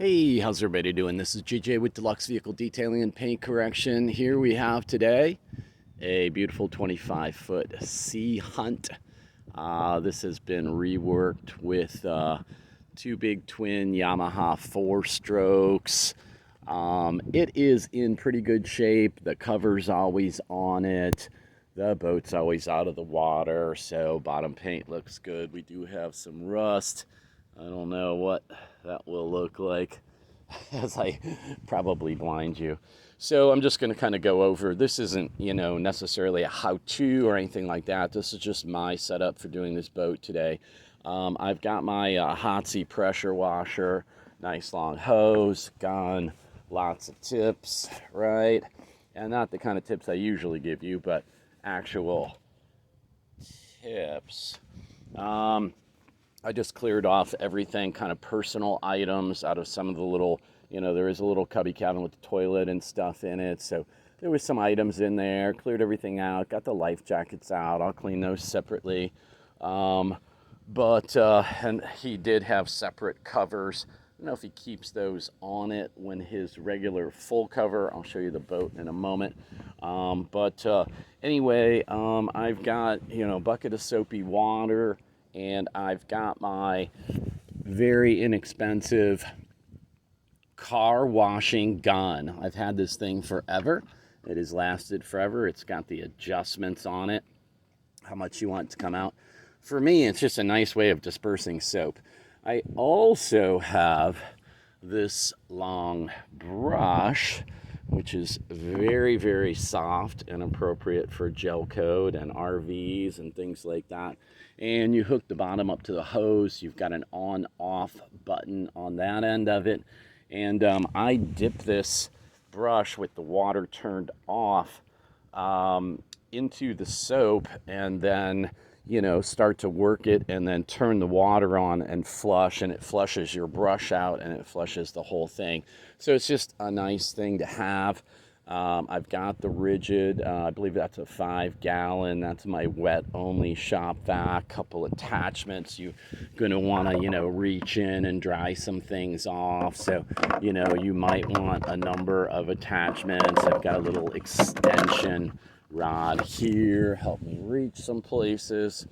Hey, how's everybody doing? This is JJ with Deluxe Vehicle Detailing and Paint Correction. Here we have today a beautiful 25-foot Sea Hunt. This has been reworked with two big twin Yamaha 4-strokes. It is in pretty good shape. The cover's always on it. The boat's always out of the water, so bottom paint looks good. We do have some rust. I don't know what that will look like as I probably blind you. So I'm just going to kind of go over. This isn't, necessarily a how-to or anything like that. This is just my setup for doing this boat today. I've got my Hotsy pressure washer, nice long hose, gun, lots of tips, right? And not the kind of tips I usually give you, but actual tips. I just cleared off everything, kind of personal items out of some of the little, there is a little cubby cabin with the toilet and stuff in it. So there was some items in there, cleared everything out, got the life jackets out. I'll clean those separately. And he did have separate covers. I don't know if he keeps those on it when his regular full cover. I'll show you the boat in a moment. Anyway, I've got, a bucket of soapy water, and I've got my very inexpensive car washing gun. I've had this thing forever. It has lasted forever. It's got the adjustments on it, how much you want it to come out. For me, it's just a nice way of dispersing soap. I also have this long brush, which is very, very soft and appropriate for gel coat and RVs and things like that. And you hook the bottom up to the hose. You've got an on-off button on that end of it. And I dip this brush with the water turned off into the soap, and then start to work it, and then turn the water on and flush, and it flushes your brush out, and it flushes the whole thing. So it's just a nice thing to have. I've got the Rigid, I believe that's a 5-gallon. That's my wet only shop vac. Couple attachments. You're gonna want to reach in and dry some things off, so you might want a number of attachments. I've got a little extension rod here, help me reach some places.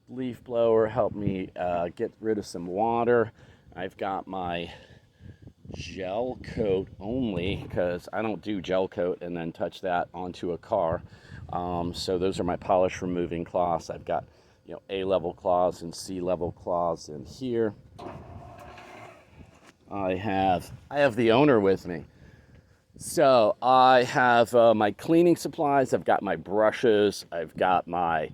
Leaf blower, help me get rid of some water. I've got my gel coat only, because I don't do gel coat and then touch that onto a car. So those are my polish removing cloths. I've got A-level cloths and C-level cloths in here. I have the owner with me. So I have my cleaning supplies. I've got my brushes. I've got my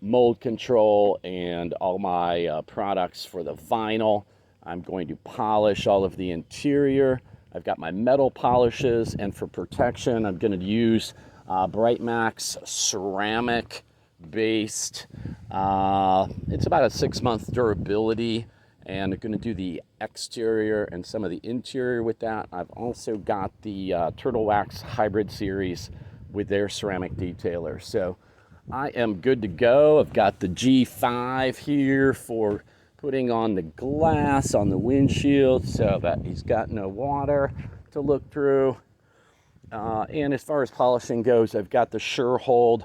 mold control and all my products for the vinyl. I'm going to polish all of the interior. I've got my metal polishes, and for protection, I'm going to use Brightmax ceramic based. It's about a 6-month durability, and I'm going to do the exterior and some of the interior with that. I've also got the Turtle Wax Hybrid series with their ceramic detailer. So I am good to go. I've got the G5 here for putting on the glass on the windshield so that he's got no water to look through. And as far as polishing goes, I've got the SureHold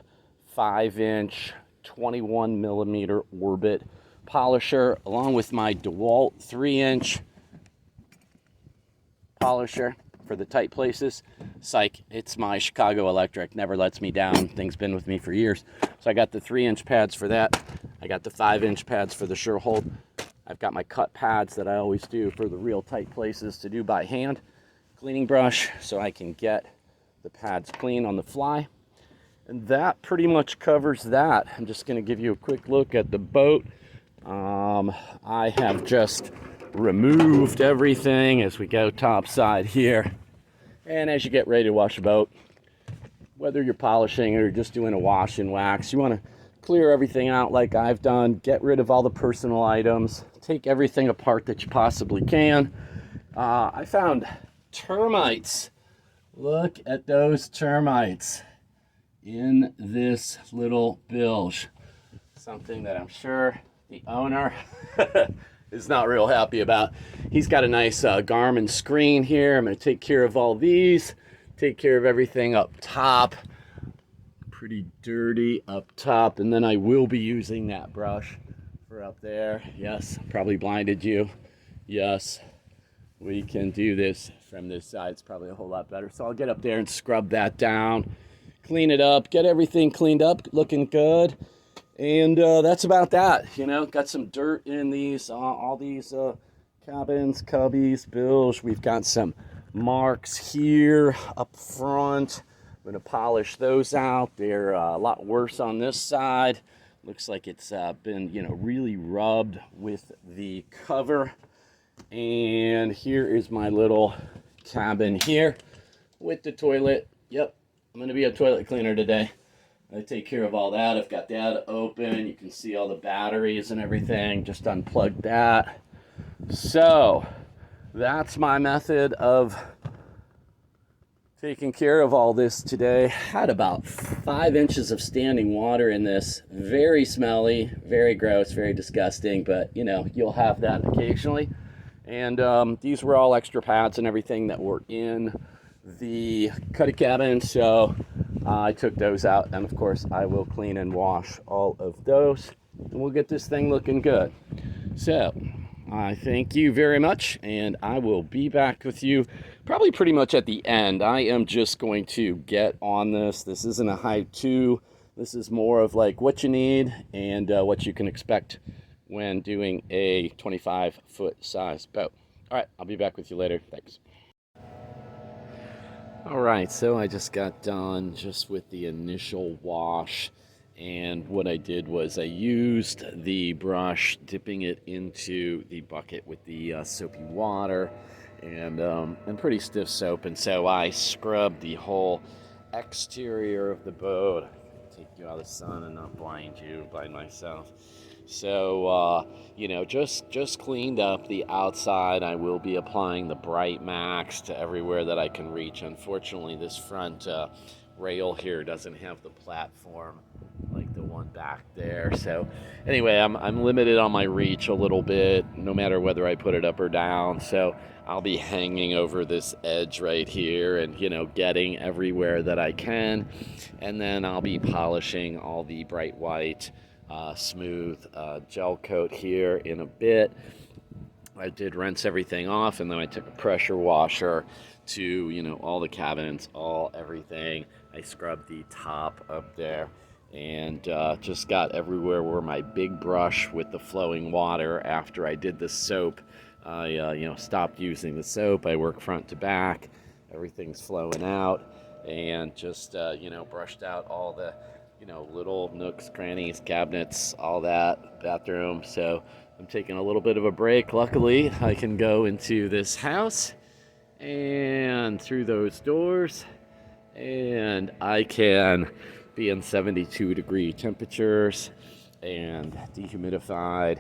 5-inch 21 millimeter Orbit polisher, along with my DeWalt 3-inch polisher for the tight places. Psych, it's my Chicago Electric, never lets me down. Thing's been with me for years. So I got the 3-inch pads for that. I got the 5-inch pads for the SureHold. I've got my cut pads that I always do for the real tight places to do by hand. Cleaning brush so I can get the pads clean on the fly. And that pretty much covers that. I'm just going to give you a quick look at the boat. I have just removed everything as we go topside here. And as you get ready to wash a boat, whether you're polishing or just doing a wash and wax, you want to clear everything out like I've done. Get rid of all the personal items. Take everything apart that you possibly can. I found termites. Look at those termites in this little bilge. Something that I'm sure the owner is not real happy about. He's got a nice Garmin screen here. I'm going to take care of all these, take care of everything up top. Pretty dirty up top, and then I will be using that brush for up there. Yes, probably blinded you. Yes, we can do this from this side. It's probably a whole lot better. So I'll get up there and scrub that down, clean it up, get everything cleaned up, looking good. And that's about that. You know, got some dirt in these, all these cabins, cubbies, bilge. We've got some marks here up front. I'm going to polish those out. They're a lot worse on this side. Looks like it's been, you know, really rubbed with the cover. And here is my little cabin here with the toilet. Yep, I'm going to be a toilet cleaner today. I take care of all that. I've got that open. You can see all the batteries and everything. Just unplugged that. So that's my method of taking care of all this today. Had about 5 inches of standing water in this. Very smelly, very gross, very disgusting, but you know, you'll have that occasionally. And these were all extra pads and everything that were in the cuddy cabin, so I took those out, and of course I will clean and wash all of those, and we'll get this thing looking good. So I thank you very much, and I will be back with you probably pretty much at the end. I am just going to get on this. This isn't a how-to. This is more of like what you need and what you can expect when doing a 25-foot size boat. All right, I'll be back with you later. Thanks. All right, so I just got done just with the initial wash. And what I did was I used the brush, dipping it into the bucket with the soapy water and pretty stiff soap. And so I scrubbed the whole exterior of the boat. I take you out of the sun and not blind myself. So, you know, just cleaned up the outside. I will be applying the Bright Max to everywhere that I can reach. Unfortunately, this front rail here doesn't have the platform like the one back there. So anyway, I'm limited on my reach a little bit, no matter whether I put it up or down. So I'll be hanging over this edge right here and, you know, getting everywhere that I can. And then I'll be polishing all the bright white smooth gel coat here in a bit. I did rinse everything off, and then I took a pressure washer to, you know, all the cabins, everything. I scrubbed the top up there and just got everywhere where my big brush with the flowing water. After I did the soap, I you know, stopped using the soap. I work front to back. Everything's flowing out, and just you know, brushed out all the, you know, little nooks, crannies, cabinets, all that, bathroom. So I'm taking a little bit of a break. Luckily, I can go into this house and through those doors, and I can be in 72-degree temperatures and dehumidified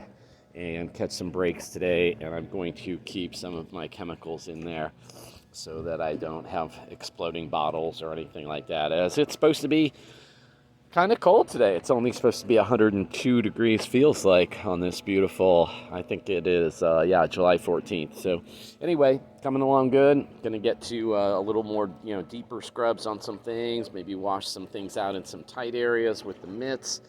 and catch some breaks today. And I'm going to keep some of my chemicals in there so that I don't have exploding bottles or anything like that, as it's supposed to be kind of cold today. It's only supposed to be 102 degrees, feels like, on this beautiful, I think it is, July 14th. So anyway, coming along good. Gonna get to a little more, you know, deeper scrubs on some things, maybe wash some things out in some tight areas with the mitts.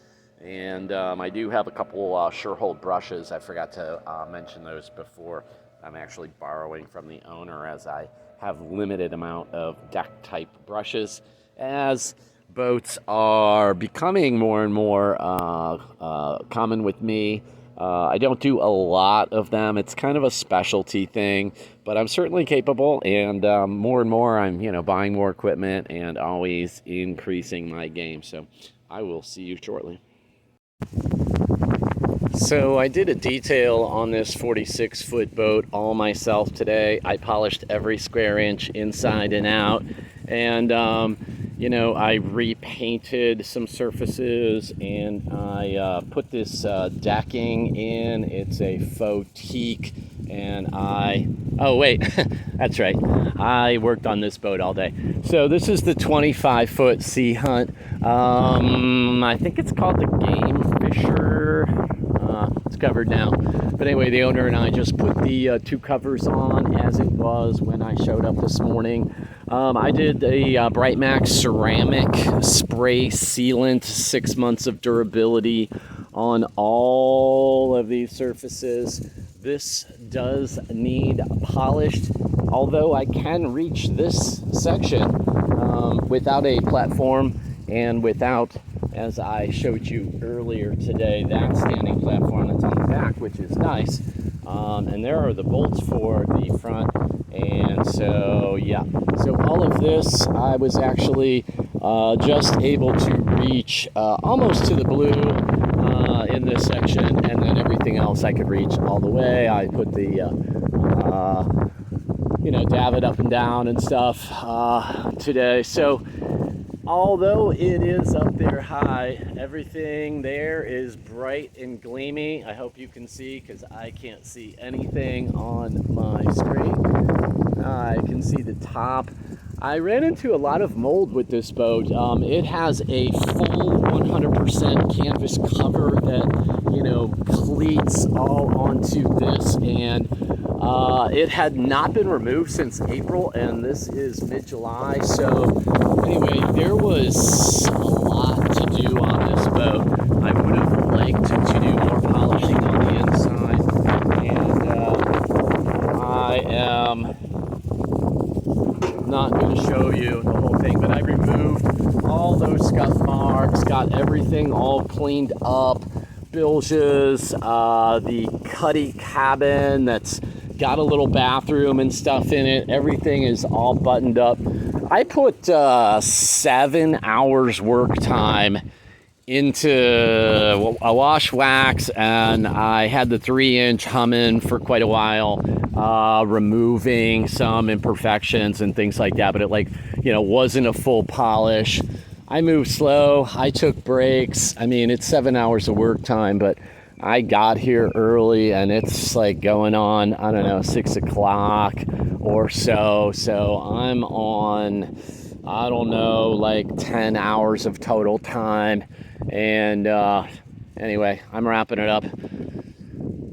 And I do have a couple Surehold brushes. I forgot to mention those before. I'm actually borrowing from the owner, as I have limited amount of deck type brushes, as boats are becoming more and more common with me. I don't do a lot of them. It's kind of a specialty thing, but I'm certainly capable, and more and more I'm, you know, buying more equipment and always increasing my game. So I will see you shortly. So I did a detail on this 46-foot boat all myself today. I polished every square inch inside and out, and you know, I repainted some surfaces, and I put this decking in. It's a faux teak, and oh wait, that's right, I worked on this boat all day. So this is the 25-foot Sea Hunt. I think it's called the Game Fisher. It's covered now, But anyway, the owner and I just put the 2 covers on as it was when I showed up this morning. I did a Brightmax ceramic spray sealant, 6 months of durability on all of these surfaces. This does need polished, although I can reach this section without a platform and without, as I showed you earlier today, that standing platform that's on the back, which is nice. And there are the bolts for the front. And so, yeah, so all of this, I was actually just able to reach almost to the blue in this section, and then everything else I could reach all the way. I put the, dab it up and down and stuff today. So, although it is up there high, everything there is bright and gleamy. I hope you can see, because I can't see anything on my screen. I can see the top. I ran into a lot of mold with this boat. It has a full 100% canvas cover that, cleats all onto this, and it had not been removed since April, and this is mid-July. So anyway, there was a lot to do on this boat. I would have liked to do more polishing on the inside, and I am not going to show you the whole thing, but I removed all those scuff marks, got everything all cleaned up, bilges, the cuddy cabin that's got a little bathroom and stuff in it. Everything is all buttoned up. I put 7 hours work time into a wash wax, and I had the 3-inch humming for quite a while, removing some imperfections and things like that, but it wasn't a full polish. I moved slow, I took breaks. I mean, it's 7 hours of work time, but I got here early, and it's like going on, I don't know, 6 o'clock or so. So I'm on, I don't know, like 10 hours of total time. And anyway, I'm wrapping it up.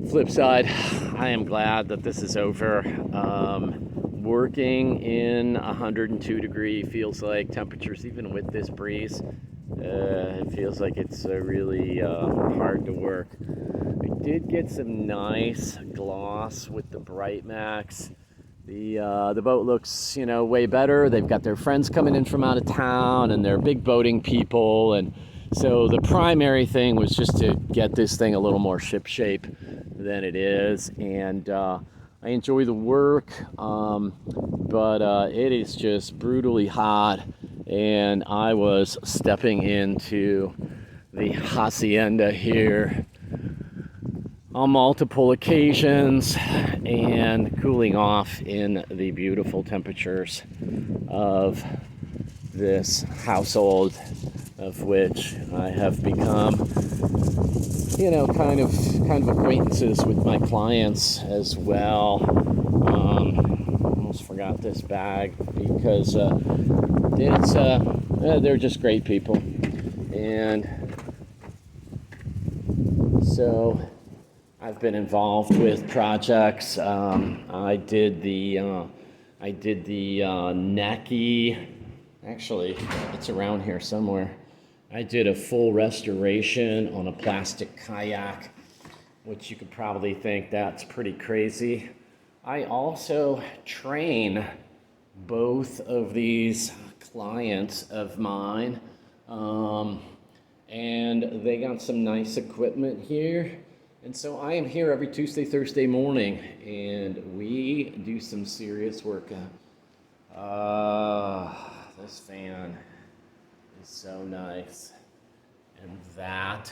Flip side, I am glad that this is over. Working in 102 degree feels like temperatures, even with this breeze, it feels like it's really hard to work. I did get some nice gloss with the Brightmax. The boat looks, way better. They've got their friends coming in from out of town, and they're big boating people, and so the primary thing was just to get this thing a little more ship shape than it is. And I enjoy the work, but it is just brutally hot, and I was stepping into the hacienda here on multiple occasions and cooling off in the beautiful temperatures of this household, of which I have become, kind of acquaintances with my clients as well. Almost forgot this bag because they're just great people, and so I've been involved with projects. I did the Necky. Actually, it's around here somewhere. I did a full restoration on a plastic kayak, which you could probably think that's pretty crazy. I also train both of these clients of mine, and they got some nice equipment here. And so I am here every Tuesday, Thursday morning, and we do some serious work. This fan is so nice. And that,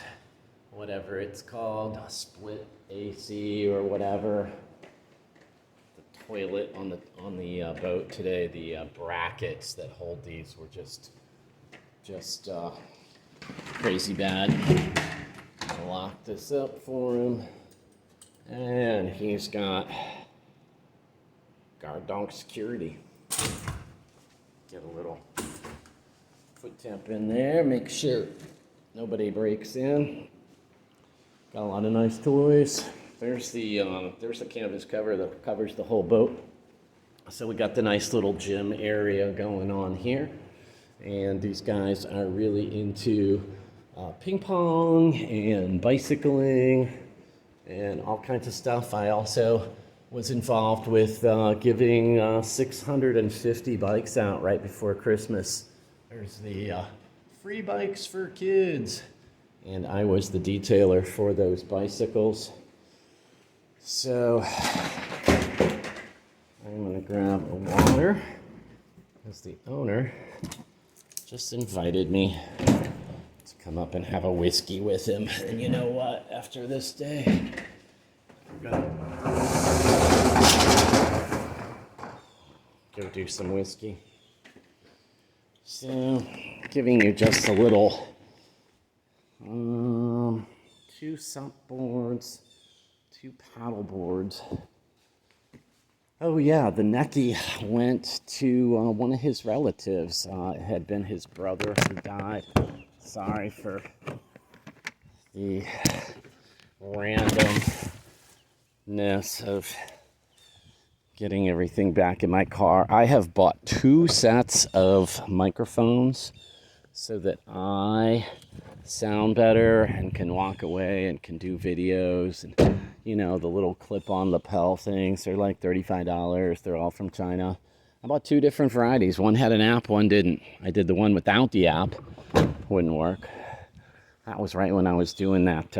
whatever it's called, split AC or whatever, the toilet on the boat today, the brackets that hold these were just crazy bad. I'll lock this up for him, and he's got guard dog security. Get a little foot temp in there, make sure nobody breaks in. Got a lot of nice toys. there's the canvas cover that covers the whole boat. So we got the nice little gym area going on here. And these guys are really into ping pong and bicycling and all kinds of stuff. I also was involved with giving 650 bikes out right before Christmas. There's the free bikes for kids. And I was the detailer for those bicycles. So I'm gonna grab a water because the owner just invited me to come up and have a whiskey with him. And you know what? After this day, I'm gonna go do some whiskey. So, giving you just a little, 2 sump boards, 2 paddle boards. Oh yeah, the Necky went to one of his relatives. It had been his brother who died. Sorry for the randomness of getting everything back in my car. I have bought 2 sets of microphones so that I sound better and can walk away and can do videos. And you know, the little clip-on lapel things, they're like $35. They're all from China. I bought 2 different varieties. One had an app, one didn't. I did the one without the app. Wouldn't work. That was right when I was doing that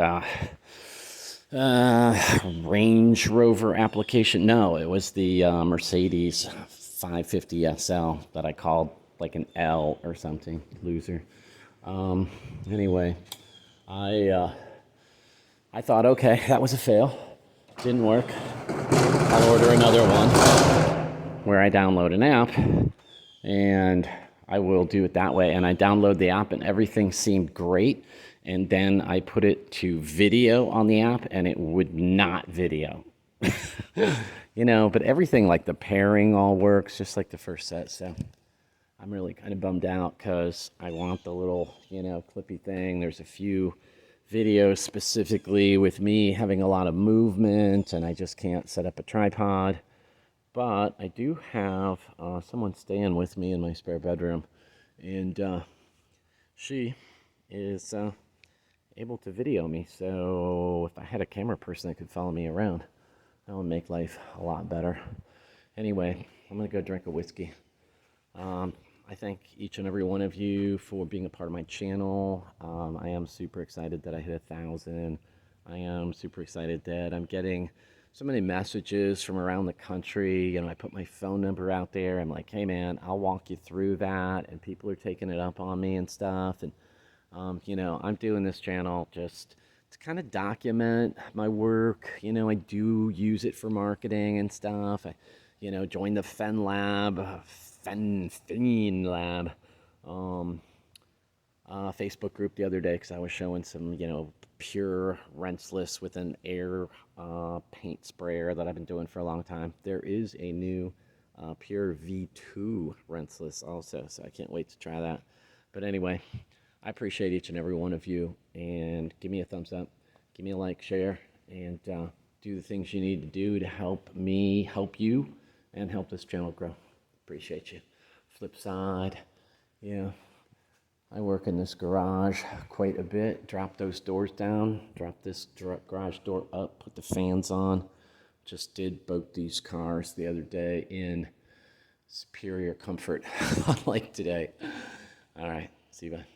Range Rover application. No, it was the Mercedes 550 SL that I called like an L or something. Loser. Anyway, I thought, okay, that was a fail. Didn't work. I'll order another one where I download an app, and I will do it that way. And I download the app, and everything seemed great. And then I put it to video on the app, and it would not video. You know, but everything, like the pairing all works, just like the first set. So I'm really kind of bummed out because I want the little, you know, clippy thing. There's a few videos specifically with me having a lot of movement, and I just can't set up a tripod. But I do have someone staying with me in my spare bedroom, and she is able to video me. So if I had a camera person that could follow me around, that would make life a lot better. Anyway, I'm gonna go drink a whiskey. I thank each and every one of you for being a part of my channel. I am super excited that I hit 1,000. I am super excited that I'm getting so many messages from around the country. You know, I put my phone number out there. I'm like, hey man, I'll walk you through that. And people are taking it up on me and stuff. And, you know, I'm doing this channel just to kind of document my work. You know, I do use it for marketing and stuff. I, you know, joined the Fen Lab. Fen Lab Facebook group the other day because I was showing some, you know, pure rinseless with an air paint sprayer that I've been doing for a long time. There is a new pure V2 rinseless also, so I can't wait to try that. But anyway, I appreciate each and every one of you, and give me a thumbs up, give me a like, share, and do the things you need to do to help me help you and help this channel grow. Appreciate you. Flip side, yeah, I work in this garage quite a bit. Drop those doors down, drop this garage door up, put the fans on. Just did both these cars the other day in superior comfort, like today. All right, see you, bye.